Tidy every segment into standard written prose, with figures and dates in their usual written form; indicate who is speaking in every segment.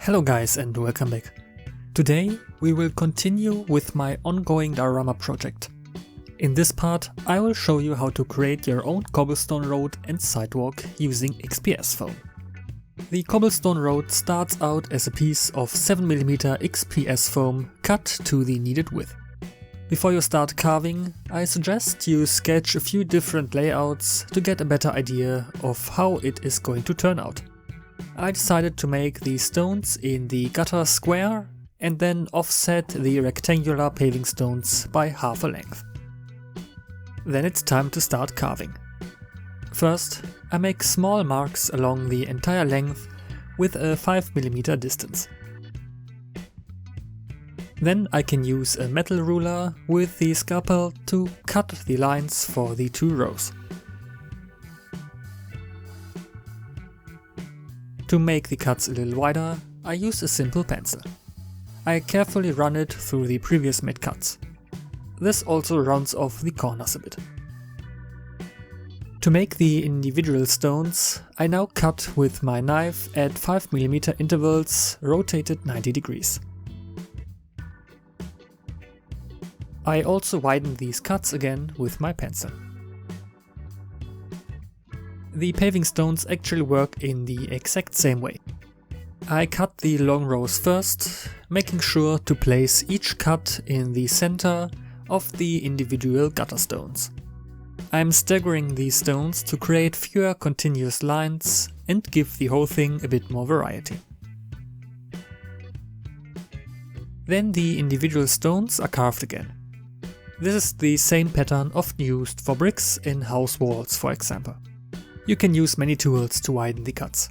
Speaker 1: Hello guys and welcome back. Today we will continue with my ongoing diorama project. In this part I will show you how to create your own cobblestone road and sidewalk using XPS Foam. The cobblestone road starts out as a piece of 7mm XPS foam cut to the needed width. Before you start carving, I suggest you sketch a few different layouts to get a better idea of how it is going to turn out. I decided to make the stones in the gutter square and then offset the rectangular paving stones by half a length. Then it's time to start carving. First, I make small marks along the entire length with a 5mm distance. Then I can use a metal ruler with the scalpel to cut the lines for the two rows. To make the cuts a little wider, I use a simple pencil. I carefully run it through the previous made cuts. This also rounds off the corners a bit. To make the individual stones, I now cut with my knife at 5mm intervals rotated 90 degrees. I also widen these cuts again with my pencil. The paving stones actually work in the exact same way. I cut the long rows first, making sure to place each cut in the center of the individual gutter stones. I'm staggering these stones to create fewer continuous lines and give the whole thing a bit more variety. Then the individual stones are carved again. This is the same pattern often used for bricks in house walls, for example. You can use many tools to widen the cuts.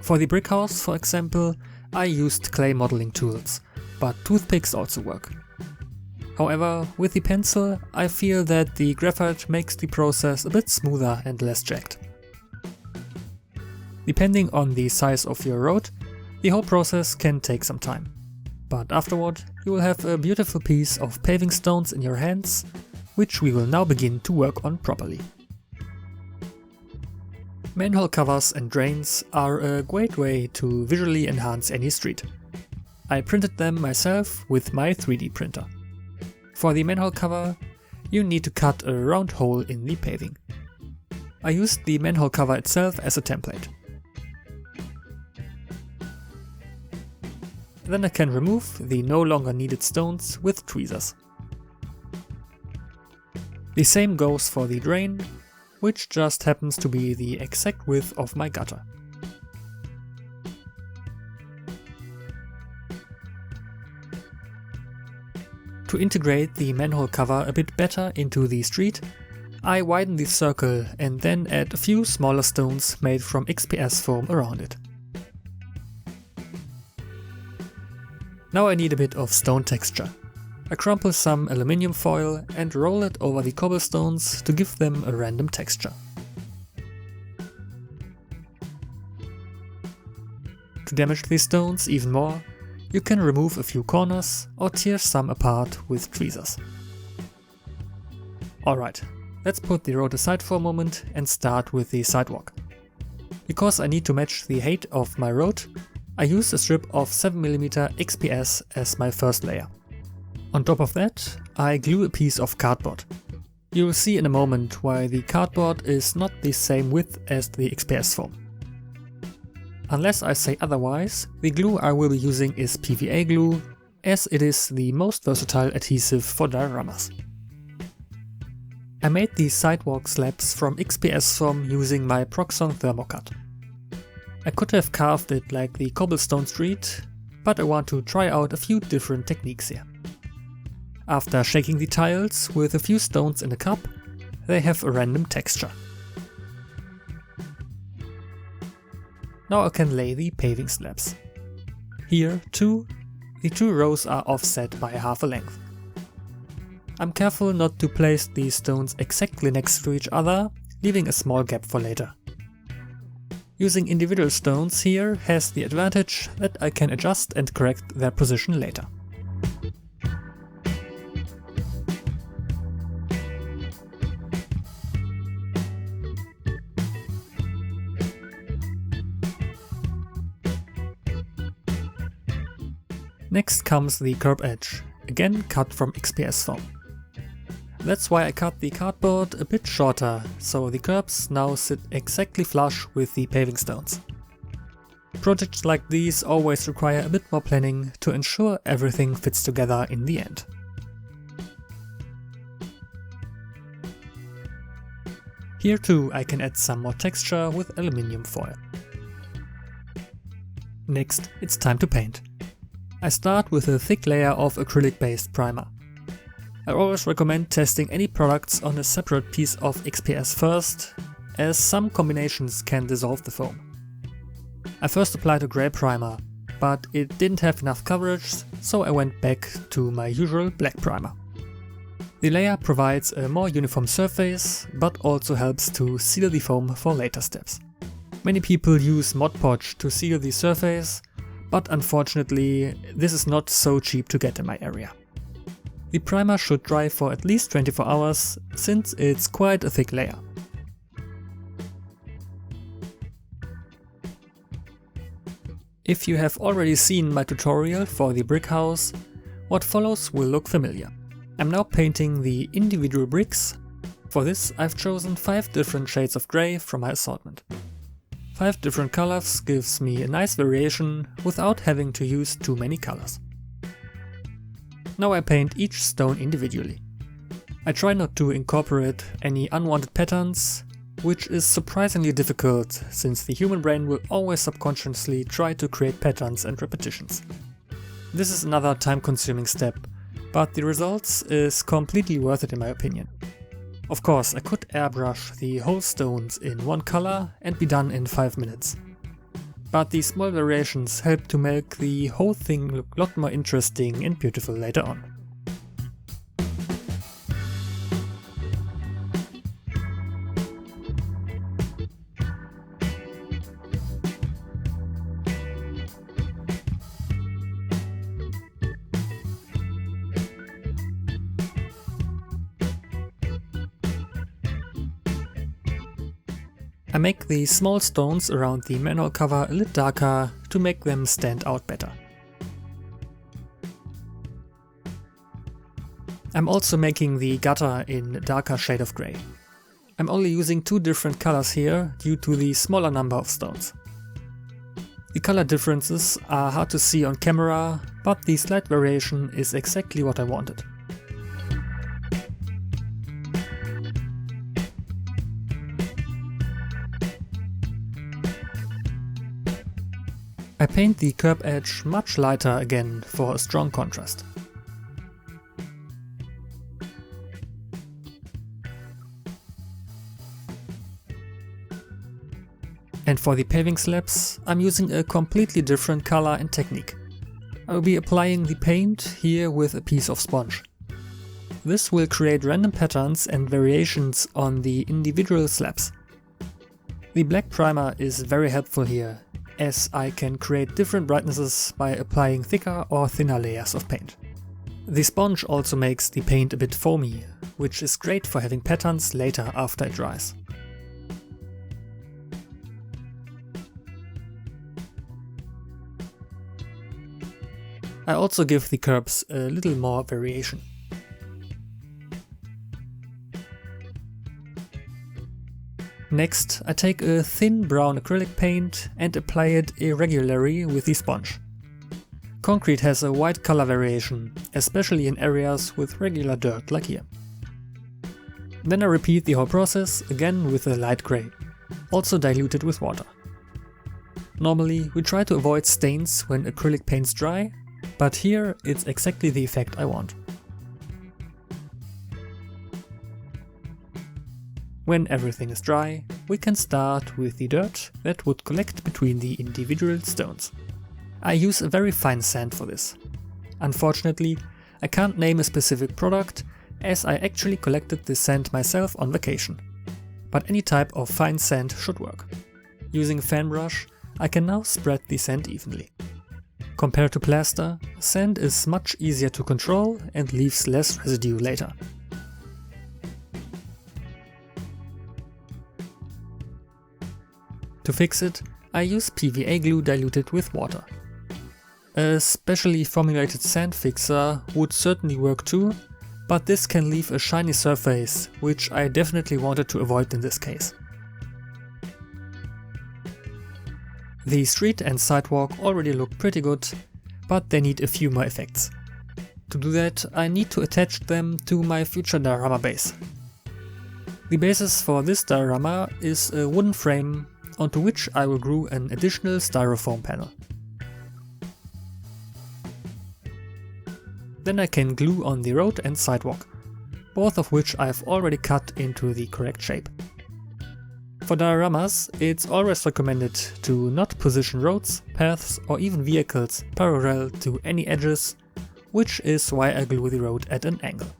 Speaker 1: For the brick house, for example, I used clay modeling tools, but toothpicks also work. However, with the pencil, I feel that the graphite makes the process a bit smoother and less jagged. Depending on the size of your road, the whole process can take some time. But afterward, you will have a beautiful piece of paving stones in your hands, which we will now begin to work on properly. Manhole covers and drains are a great way to visually enhance any street. I printed them myself with my 3D printer. For the manhole cover, you need to cut a round hole in the paving. I used the manhole cover itself as a template. Then I can remove the no longer needed stones with tweezers. The same goes for the drain, which just happens to be the exact width of my gutter. To integrate the manhole cover a bit better into the street, I widen the circle and then add a few smaller stones made from XPS foam around it. Now I need a bit of stone texture. I crumple some aluminium foil and roll it over the cobblestones to give them a random texture. To damage these stones even more, you can remove a few corners or tear some apart with tweezers. Alright, let's put the road aside for a moment and start with the sidewalk. Because I need to match the height of my road, I use a strip of 7mm XPS as my first layer. On top of that, I glue a piece of cardboard. You will see in a moment why the cardboard is not the same width as the XPS foam. Unless I say otherwise, the glue I will be using is PVA glue, as it is the most versatile adhesive for dioramas. I made these sidewalk slabs from XPS foam using my Proxon thermocut. I could have carved it like the cobblestone street, but I want to try out a few different techniques here. After shaking the tiles with a few stones in a cup, they have a random texture. Now I can lay the paving slabs. Here, too, the two rows are offset by half a length. I'm careful not to place these stones exactly next to each other, leaving a small gap for later. Using individual stones here has the advantage that I can adjust and correct their position later. Next comes the curb edge, again cut from XPS Foam. That's why I cut the cardboard a bit shorter, so the curbs now sit exactly flush with the paving stones. Projects like these always require a bit more planning to ensure everything fits together in the end. Here too I can add some more texture with aluminium foil. Next, it's time to paint. I start with a thick layer of acrylic-based primer. I always recommend testing any products on a separate piece of XPS first, as some combinations can dissolve the foam. I first applied a grey primer, but it didn't have enough coverage, so I went back to my usual black primer. The layer provides a more uniform surface, but also helps to seal the foam for later steps. Many people use Mod Podge to seal the surface, but unfortunately this is not so cheap to get in my area. The primer should dry for at least 24 hours, since it's quite a thick layer. If you have already seen my tutorial for the brick house, what follows will look familiar. I'm now painting the individual bricks. For this I've chosen 5 different shades of grey from my assortment. 5 different colors gives me a nice variation without having to use too many colors. Now I paint each stone individually. I try not to incorporate any unwanted patterns, which is surprisingly difficult since the human brain will always subconsciously try to create patterns and repetitions. This is another time-consuming step, but the results is completely worth it in my opinion. Of course, I could airbrush the whole stones in one color and be done in 5 minutes. But these small variations help to make the whole thing look a lot more interesting and beautiful later on. I make the small stones around the manhole cover a little darker to make them stand out better. I'm also making the gutter in a darker shade of grey. I'm only using 2 different colors here due to the smaller number of stones. The color differences are hard to see on camera, but the slight variation is exactly what I wanted. I paint the curb edge much lighter again for a strong contrast. And for the paving slabs, I'm using a completely different color and technique. I will be applying the paint here with a piece of sponge. This will create random patterns and variations on the individual slabs. The black primer is very helpful here, as I can create different brightnesses by applying thicker or thinner layers of paint. The sponge also makes the paint a bit foamy, which is great for having patterns later after it dries. I also give the curbs a little more variation. Next, I take a thin brown acrylic paint and apply it irregularly with the sponge. Concrete has a wide color variation, especially in areas with regular dirt like here. Then I repeat the whole process again with a light grey, also diluted with water. Normally we try to avoid stains when acrylic paints dry, but here it's exactly the effect I want. When everything is dry, we can start with the dirt that would collect between the individual stones. I use a very fine sand for this. Unfortunately, I can't name a specific product, as I actually collected this sand myself on vacation. But any type of fine sand should work. Using a fan brush, I can now spread the sand evenly. Compared to plaster, sand is much easier to control and leaves less residue later. To fix it, I use PVA glue diluted with water. A specially formulated sand fixer would certainly work too, but this can leave a shiny surface, which I definitely wanted to avoid in this case. The street and sidewalk already look pretty good, but they need a few more effects. To do that, I need to attach them to my future diorama base. The basis for this diorama is a wooden frame onto which I will glue an additional styrofoam panel. Then I can glue on the road and sidewalk, both of which I've already cut into the correct shape. For dioramas, it's always recommended to not position roads, paths or even vehicles parallel to any edges, which is why I glue the road at an angle.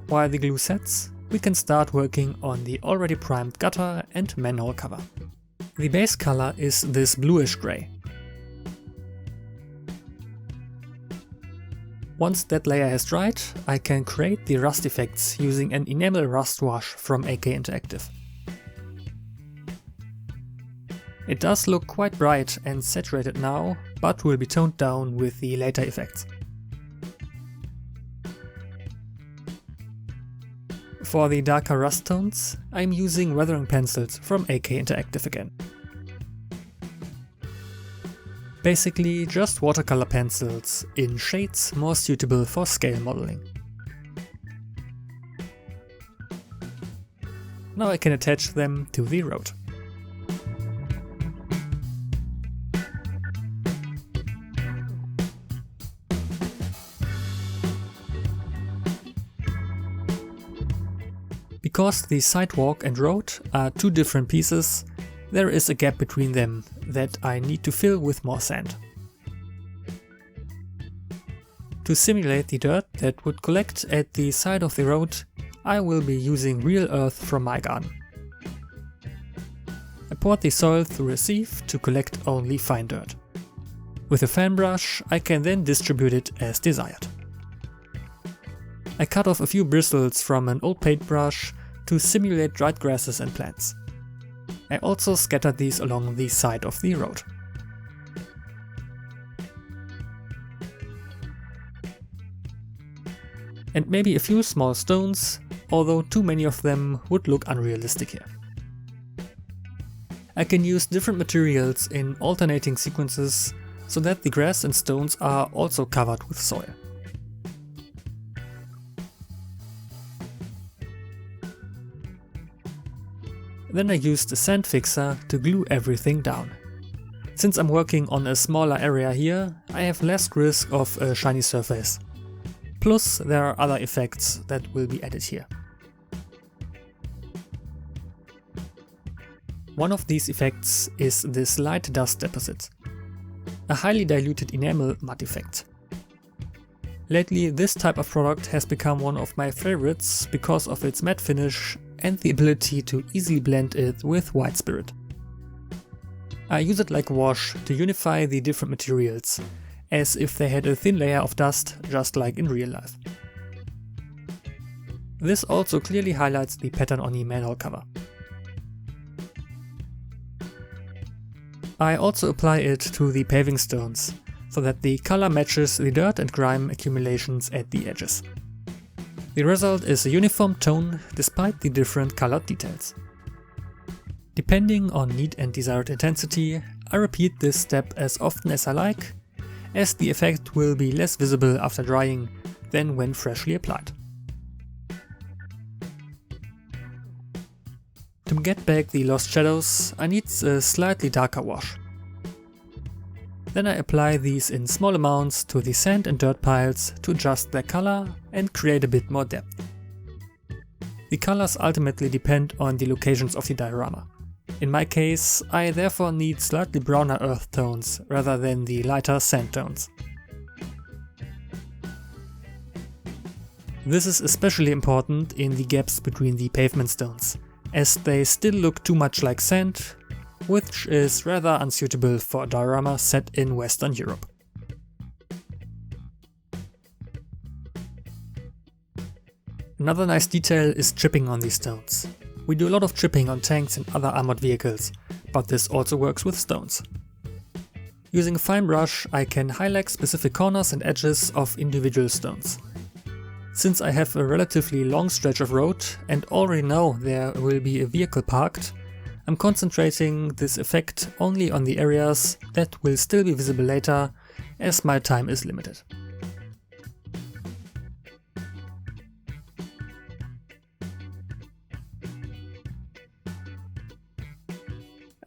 Speaker 1: While the glue sets, we can start working on the already primed gutter and manhole cover. The base color is this bluish grey. Once that layer has dried, I can create the rust effects using an enamel rust wash from AK Interactive. It does look quite bright and saturated now, but will be toned down with the later effects. For the darker rust tones, I'm using weathering pencils from AK Interactive again. Basically just watercolor pencils in shades more suitable for scale modeling. Now I can attach them to the road. Because the sidewalk and road are two different pieces, there is a gap between them that I need to fill with more sand. To simulate the dirt that would collect at the side of the road, I will be using real earth from my garden. I poured the soil through a sieve to collect only fine dirt. With a fan brush, I can then distribute it as desired. I cut off a few bristles from an old paintbrush to simulate dried grasses and plants. I also scattered these along the side of the road. And maybe a few small stones, although too many of them would look unrealistic here. I can use different materials in alternating sequences so that the grass and stones are also covered with soil. Then I used a sand fixer to glue everything down. Since I'm working on a smaller area here, I have less risk of a shiny surface. Plus there are other effects that will be added here. One of these effects is this light dust deposit, a highly diluted enamel matte effect. Lately this type of product has become one of my favorites because of its matte finish and the ability to easily blend it with white spirit. I use it like a wash to unify the different materials, as if they had a thin layer of dust, just like in real life. This also clearly highlights the pattern on the manhole cover. I also apply it to the paving stones, so that the color matches the dirt and grime accumulations at the edges. The result is a uniform tone despite the different colored details. Depending on need and desired intensity, I repeat this step as often as I like, as the effect will be less visible after drying than when freshly applied. To get back the lost shadows, I need a slightly darker wash. Then I apply these in small amounts to the sand and dirt piles to adjust their color and create a bit more depth. The colors ultimately depend on the locations of the diorama. In my case, I therefore need slightly browner earth tones rather than the lighter sand tones. This is especially important in the gaps between the pavement stones, as they still look too much like sand, which is rather unsuitable for a diorama set in Western Europe. Another nice detail is chipping on these stones. We do a lot of chipping on tanks and other armored vehicles, but this also works with stones. Using a fine brush, I can highlight specific corners and edges of individual stones. Since I have a relatively long stretch of road and already know there will be a vehicle parked, I'm concentrating this effect only on the areas that will still be visible later, as my time is limited.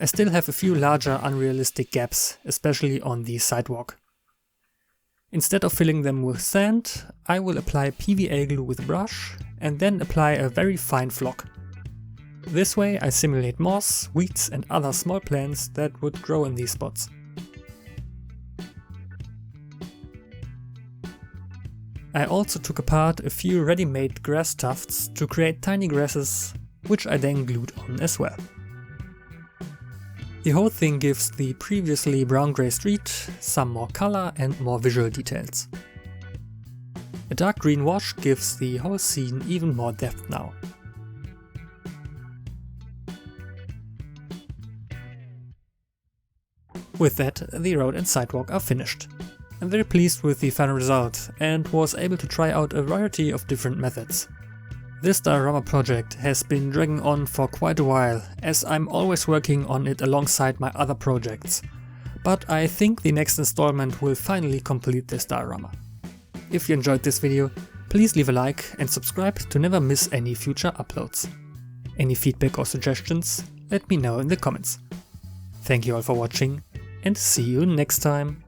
Speaker 1: I still have a few larger unrealistic gaps, especially on the sidewalk. Instead of filling them with sand, I will apply PVA glue with a brush and then apply a very fine flock. This way I simulate moss, weeds and other small plants that would grow in these spots. I also took apart a few ready-made grass tufts to create tiny grasses, which I then glued on as well. The whole thing gives the previously brown-grey street some more color and more visual details. A dark green wash gives the whole scene even more depth now. With that, the road and sidewalk are finished. I'm very pleased with the final result and was able to try out a variety of different methods. This diorama project has been dragging on for quite a while, as I'm always working on it alongside my other projects, but I think the next installment will finally complete this diorama. If you enjoyed this video, please leave a like and subscribe to never miss any future uploads. Any feedback or suggestions, let me know in the comments. Thank you all for watching and see you next time.